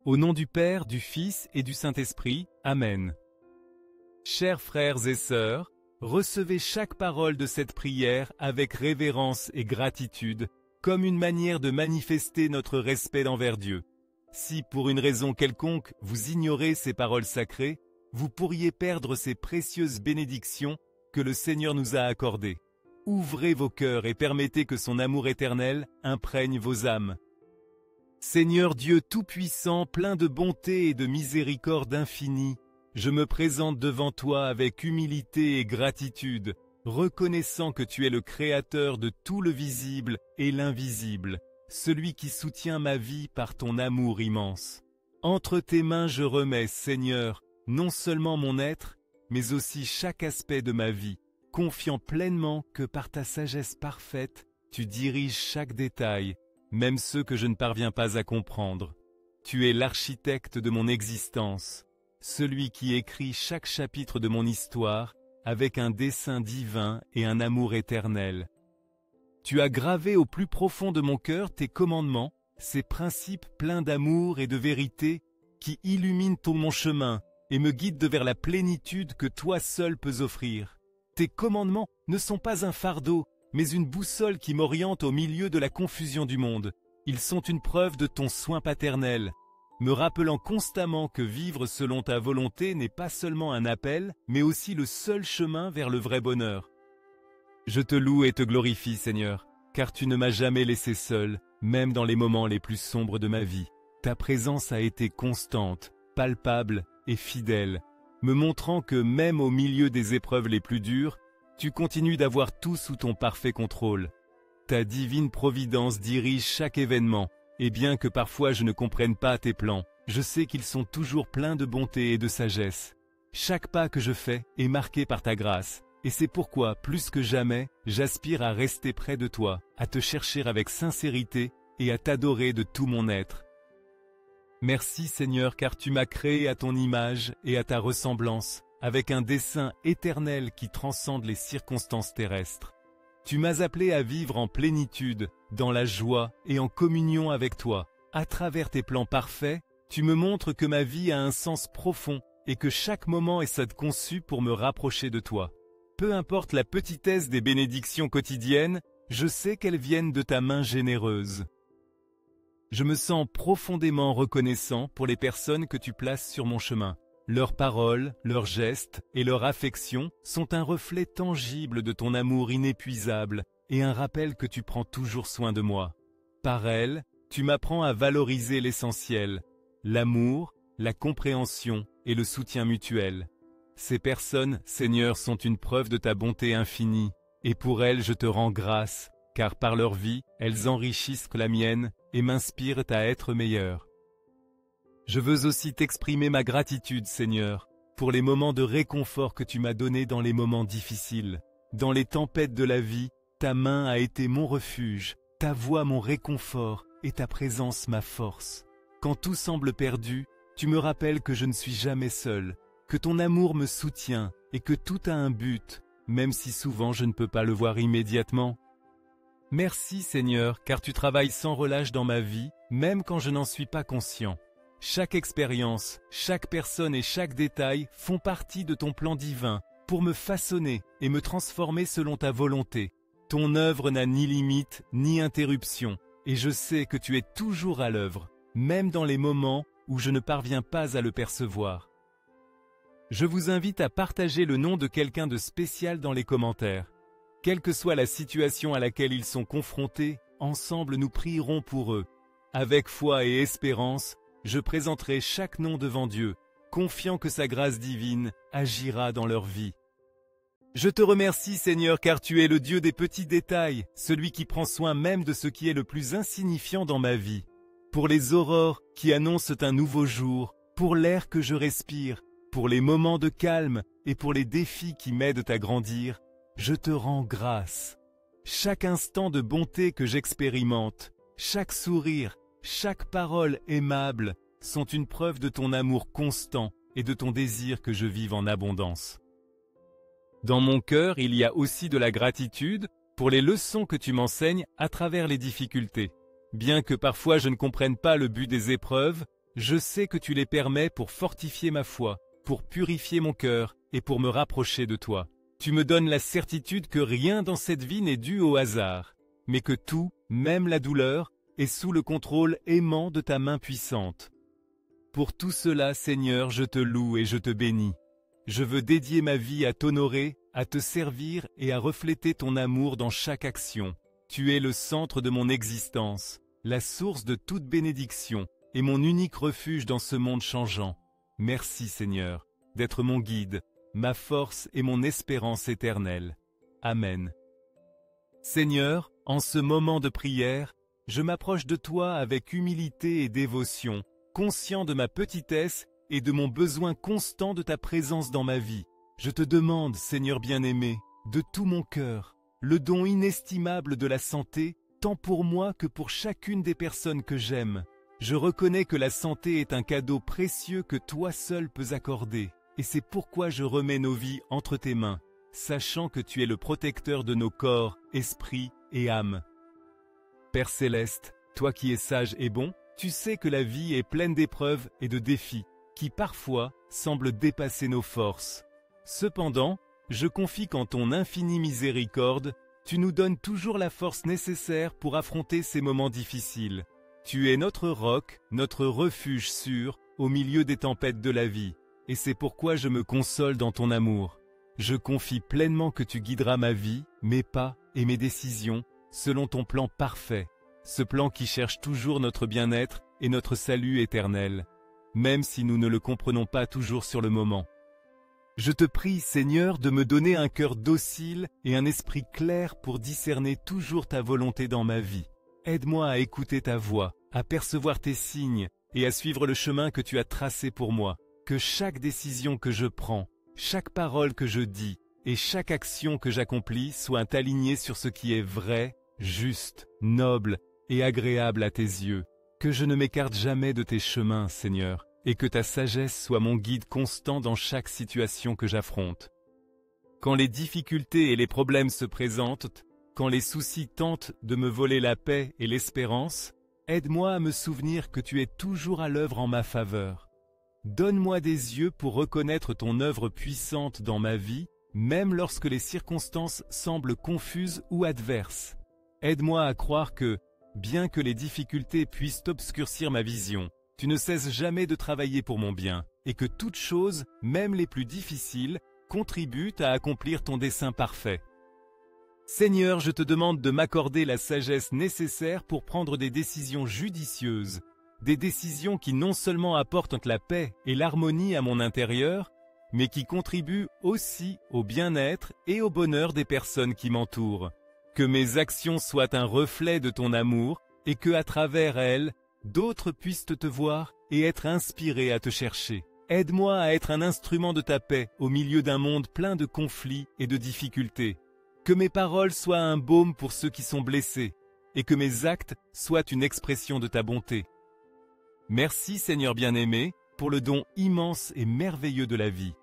Au nom du Père, du Fils et du Saint-Esprit. Amen. Chers frères et sœurs, recevez chaque parole de cette prière avec révérence et gratitude, comme une manière de manifester notre respect envers Dieu. Si, pour une raison quelconque, vous ignorez ces paroles sacrées, vous pourriez perdre ces précieuses bénédictions que le Seigneur nous a accordées. Ouvrez vos cœurs et permettez que son amour éternel imprègne vos âmes. Seigneur Dieu Tout-Puissant, plein de bonté et de miséricorde infinie, je me présente devant toi avec humilité et gratitude, reconnaissant que tu es le Créateur de tout le visible et l'invisible, celui qui soutient ma vie par ton amour immense. Entre tes mains je remets, Seigneur, non seulement mon être, mais aussi chaque aspect de ma vie, confiant pleinement que par ta sagesse parfaite, tu diriges chaque détail, même ceux que je ne parviens pas à comprendre. Tu es l'architecte de mon existence, celui qui écrit chaque chapitre de mon histoire avec un dessein divin et un amour éternel. Tu as gravé au plus profond de mon cœur tes commandements, ces principes pleins d'amour et de vérité qui illuminent tout mon chemin et me guident vers la plénitude que toi seul peux offrir. Tes commandements ne sont pas un fardeau, mais une boussole qui m'oriente au milieu de la confusion du monde. Ils sont une preuve de ton soin paternel, me rappelant constamment que vivre selon ta volonté n'est pas seulement un appel, mais aussi le seul chemin vers le vrai bonheur. Je te loue et te glorifie, Seigneur, car tu ne m'as jamais laissé seul, même dans les moments les plus sombres de ma vie. Ta présence a été constante, palpable et fidèle, me montrant que même au milieu des épreuves les plus dures, tu continues d'avoir tout sous ton parfait contrôle. Ta divine providence dirige chaque événement, et bien que parfois je ne comprenne pas tes plans, je sais qu'ils sont toujours pleins de bonté et de sagesse. Chaque pas que je fais est marqué par ta grâce, et c'est pourquoi, plus que jamais, j'aspire à rester près de toi, à te chercher avec sincérité et à t'adorer de tout mon être. Merci Seigneur, car tu m'as créé à ton image et à ta ressemblance, avec un dessein éternel qui transcende les circonstances terrestres. Tu m'as appelé à vivre en plénitude, dans la joie et en communion avec toi. À travers tes plans parfaits, tu me montres que ma vie a un sens profond et que chaque moment est conçu pour me rapprocher de toi. Peu importe la petitesse des bénédictions quotidiennes, je sais qu'elles viennent de ta main généreuse. Je me sens profondément reconnaissant pour les personnes que tu places sur mon chemin. Leurs paroles, leurs gestes et leur affection sont un reflet tangible de ton amour inépuisable et un rappel que tu prends toujours soin de moi. Par elles, tu m'apprends à valoriser l'essentiel, l'amour, la compréhension et le soutien mutuel. Ces personnes, Seigneur, sont une preuve de ta bonté infinie, et pour elles je te rends grâce, car par leur vie, elles enrichissent la mienne et m'inspirent à être meilleur. Je veux aussi t'exprimer ma gratitude, Seigneur, pour les moments de réconfort que tu m'as donnés dans les moments difficiles. Dans les tempêtes de la vie, ta main a été mon refuge, ta voix mon réconfort et ta présence ma force. Quand tout semble perdu, tu me rappelles que je ne suis jamais seul, que ton amour me soutient et que tout a un but, même si souvent je ne peux pas le voir immédiatement. Merci Seigneur, car tu travailles sans relâche dans ma vie, même quand je n'en suis pas conscient. Chaque expérience, chaque personne et chaque détail font partie de ton plan divin pour me façonner et me transformer selon ta volonté. Ton œuvre n'a ni limite ni interruption, et je sais que tu es toujours à l'œuvre, même dans les moments où je ne parviens pas à le percevoir. Je vous invite à partager le nom de quelqu'un de spécial dans les commentaires. Quelle que soit la situation à laquelle ils sont confrontés, ensemble nous prierons pour eux. Avec foi et espérance, je présenterai chaque nom devant Dieu, confiant que sa grâce divine agira dans leur vie. Je te remercie Seigneur, car tu es le Dieu des petits détails, celui qui prend soin même de ce qui est le plus insignifiant dans ma vie. Pour les aurores qui annoncent un nouveau jour, pour l'air que je respire, pour les moments de calme et pour les défis qui m'aident à grandir, je te rends grâce. Chaque instant de bonté que j'expérimente, chaque sourire, chaque parole aimable sont une preuve de ton amour constant et de ton désir que je vive en abondance. Dans mon cœur, il y a aussi de la gratitude pour les leçons que tu m'enseignes à travers les difficultés. Bien que parfois je ne comprenne pas le but des épreuves, Je sais que tu les permets pour fortifier ma foi, pour purifier mon cœur et pour me rapprocher de toi. Tu me donnes la certitude que rien dans cette vie n'est dû au hasard, mais que tout, même la douleur, est sous le contrôle aimant de ta main puissante. Pour tout cela, Seigneur, je te loue et je te bénis. Je veux dédier ma vie à t'honorer, à te servir et à refléter ton amour dans chaque action. Tu es le centre de mon existence, la source de toute bénédiction et mon unique refuge dans ce monde changeant. Merci, Seigneur, d'être mon guide, ma force et mon espérance éternelle. Amen. Seigneur, en ce moment de prière, je m'approche de toi avec humilité et dévotion, conscient de ma petitesse et de mon besoin constant de ta présence dans ma vie. Je te demande, Seigneur bien-aimé, de tout mon cœur, le don inestimable de la santé, tant pour moi que pour chacune des personnes que j'aime. Je reconnais que la santé est un cadeau précieux que toi seul peux accorder, et c'est pourquoi je remets nos vies entre tes mains, sachant que tu es le protecteur de nos corps, esprits et âmes. Père céleste, toi qui es sage et bon, tu sais que la vie est pleine d'épreuves et de défis, qui parfois semblent dépasser nos forces. Cependant, je confie qu'en ton infinie miséricorde, tu nous donnes toujours la force nécessaire pour affronter ces moments difficiles. Tu es notre roc, notre refuge sûr, au milieu des tempêtes de la vie, et c'est pourquoi je me console dans ton amour. Je confie pleinement que tu guideras ma vie, mes pas et mes décisions, selon ton plan parfait, ce plan qui cherche toujours notre bien-être et notre salut éternel, même si nous ne le comprenons pas toujours sur le moment. Je te prie, Seigneur, de me donner un cœur docile et un esprit clair pour discerner toujours ta volonté dans ma vie. Aide-moi à écouter ta voix, à percevoir tes signes et à suivre le chemin que tu as tracé pour moi. Que chaque décision que je prends, chaque parole que je dis et chaque action que j'accomplis soient alignées sur ce qui est vrai, juste, noble et agréable à tes yeux. Que je ne m'écarte jamais de tes chemins, Seigneur, et que ta sagesse soit mon guide constant dans chaque situation que j'affronte. Quand les difficultés et les problèmes se présentent, quand les soucis tentent de me voler la paix et l'espérance, aide-moi à me souvenir que tu es toujours à l'œuvre en ma faveur. Donne-moi des yeux pour reconnaître ton œuvre puissante dans ma vie, même lorsque les circonstances semblent confuses ou adverses. Aide-moi à croire que, bien que les difficultés puissent obscurcir ma vision, tu ne cesses jamais de travailler pour mon bien, et que toutes choses, même les plus difficiles, contribuent à accomplir ton dessein parfait. Seigneur, je te demande de m'accorder la sagesse nécessaire pour prendre des décisions judicieuses, des décisions qui non seulement apportent la paix et l'harmonie à mon intérieur, mais qui contribuent aussi au bien-être et au bonheur des personnes qui m'entourent. Que mes actions soient un reflet de ton amour et que, à travers elles, d'autres puissent te voir et être inspirés à te chercher. Aide-moi à être un instrument de ta paix au milieu d'un monde plein de conflits et de difficultés. Que mes paroles soient un baume pour ceux qui sont blessés et que mes actes soient une expression de ta bonté. Merci, Seigneur bien-aimé, pour le don immense et merveilleux de la vie.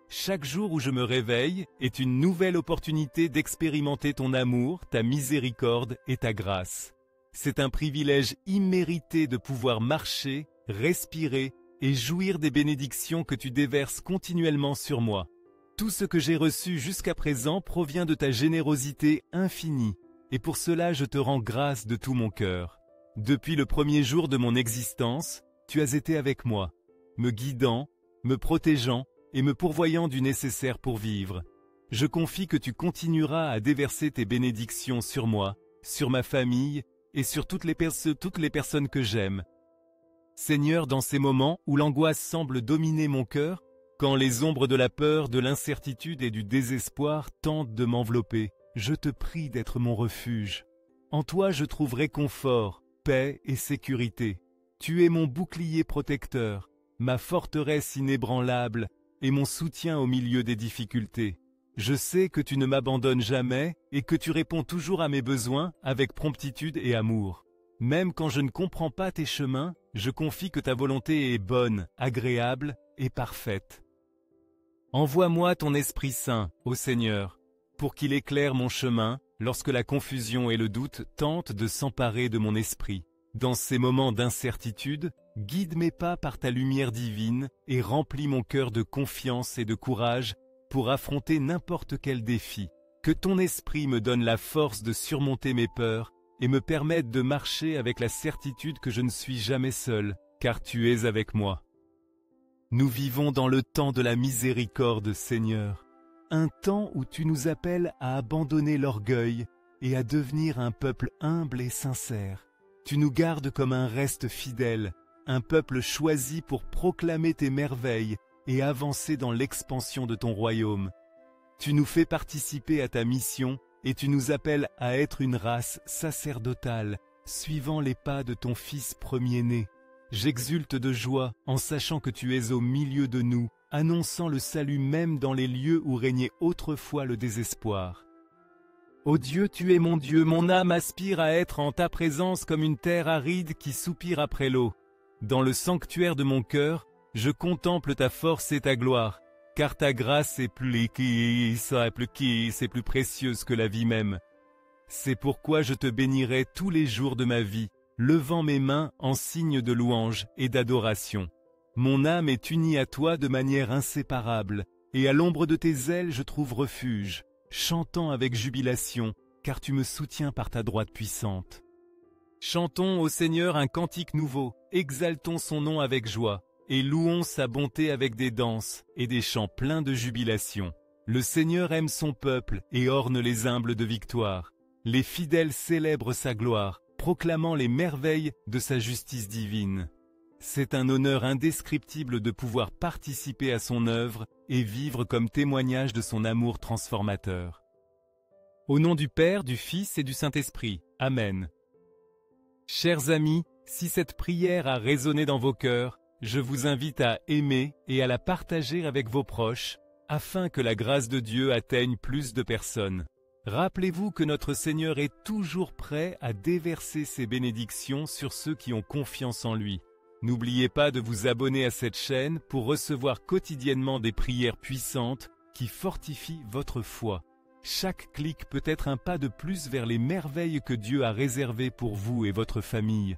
Chaque jour où je me réveille est une nouvelle opportunité d'expérimenter ton amour, ta miséricorde et ta grâce. C'est un privilège immérité de pouvoir marcher, respirer et jouir des bénédictions que tu déverses continuellement sur moi. Tout ce que j'ai reçu jusqu'à présent provient de ta générosité infinie, et pour cela je te rends grâce de tout mon cœur. Depuis le premier jour de mon existence, tu as été avec moi, me guidant, me protégeant et me pourvoyant du nécessaire pour vivre. Je confie que tu continueras à déverser tes bénédictions sur moi, sur ma famille et sur toutes les personnes que j'aime. Seigneur, dans ces moments où l'angoisse semble dominer mon cœur, quand les ombres de la peur, de l'incertitude et du désespoir tentent de m'envelopper, je te prie d'être mon refuge. En toi je trouve réconfort, paix et sécurité. Tu es mon bouclier protecteur, ma forteresse inébranlable et mon soutien au milieu des difficultés. Je sais que tu ne m'abandonnes jamais et que tu réponds toujours à mes besoins avec promptitude et amour. Même quand je ne comprends pas tes chemins, je confie que ta volonté est bonne, agréable et parfaite. Envoie-moi ton Esprit Saint, ô Seigneur, pour qu'il éclaire mon chemin lorsque la confusion et le doute tentent de s'emparer de mon esprit. Dans ces moments d'incertitude, Guide mes pas par ta lumière divine et remplis mon cœur de confiance et de courage pour affronter n'importe quel défi. Que ton esprit me donne la force de surmonter mes peurs et me permette de marcher avec la certitude que je ne suis jamais seul, car tu es avec moi. Nous vivons dans le temps de la miséricorde, Seigneur, un temps où tu nous appelles à abandonner l'orgueil et à devenir un peuple humble et sincère. Tu nous gardes comme un reste fidèle, un peuple choisi pour proclamer tes merveilles et avancer dans l'expansion de ton royaume. Tu nous fais participer à ta mission et tu nous appelles à être une race sacerdotale, suivant les pas de ton Fils premier-né. J'exulte de joie en sachant que tu es au milieu de nous, annonçant le salut même dans les lieux où régnait autrefois le désespoir. Ô Dieu, tu es mon Dieu, mon âme aspire à être en ta présence comme une terre aride qui soupire après l'eau. Dans le sanctuaire de mon cœur, je contemple ta force et ta gloire, car ta grâce est plus précieuse que la vie même. C'est pourquoi je te bénirai tous les jours de ma vie, levant mes mains en signe de louange et d'adoration. Mon âme est unie à toi de manière inséparable, et à l'ombre de tes ailes je trouve refuge, chantant avec jubilation, car tu me soutiens par ta droite puissante. Chantons au Seigneur un cantique nouveau, exaltons son nom avec joie, et louons sa bonté avec des danses et des chants pleins de jubilation. Le Seigneur aime son peuple et orne les humbles de victoire. Les fidèles célèbrent sa gloire, proclamant les merveilles de sa justice divine. C'est un honneur indescriptible de pouvoir participer à son œuvre et vivre comme témoignage de son amour transformateur. Au nom du Père, du Fils et du Saint-Esprit. Amen. Chers amis, si cette prière a résonné dans vos cœurs, je vous invite à aimer et à la partager avec vos proches, afin que la grâce de Dieu atteigne plus de personnes. Rappelez-vous que notre Seigneur est toujours prêt à déverser ses bénédictions sur ceux qui ont confiance en lui. N'oubliez pas de vous abonner à cette chaîne pour recevoir quotidiennement des prières puissantes qui fortifient votre foi. Chaque clic peut être un pas de plus vers les merveilles que Dieu a réservées pour vous et votre famille.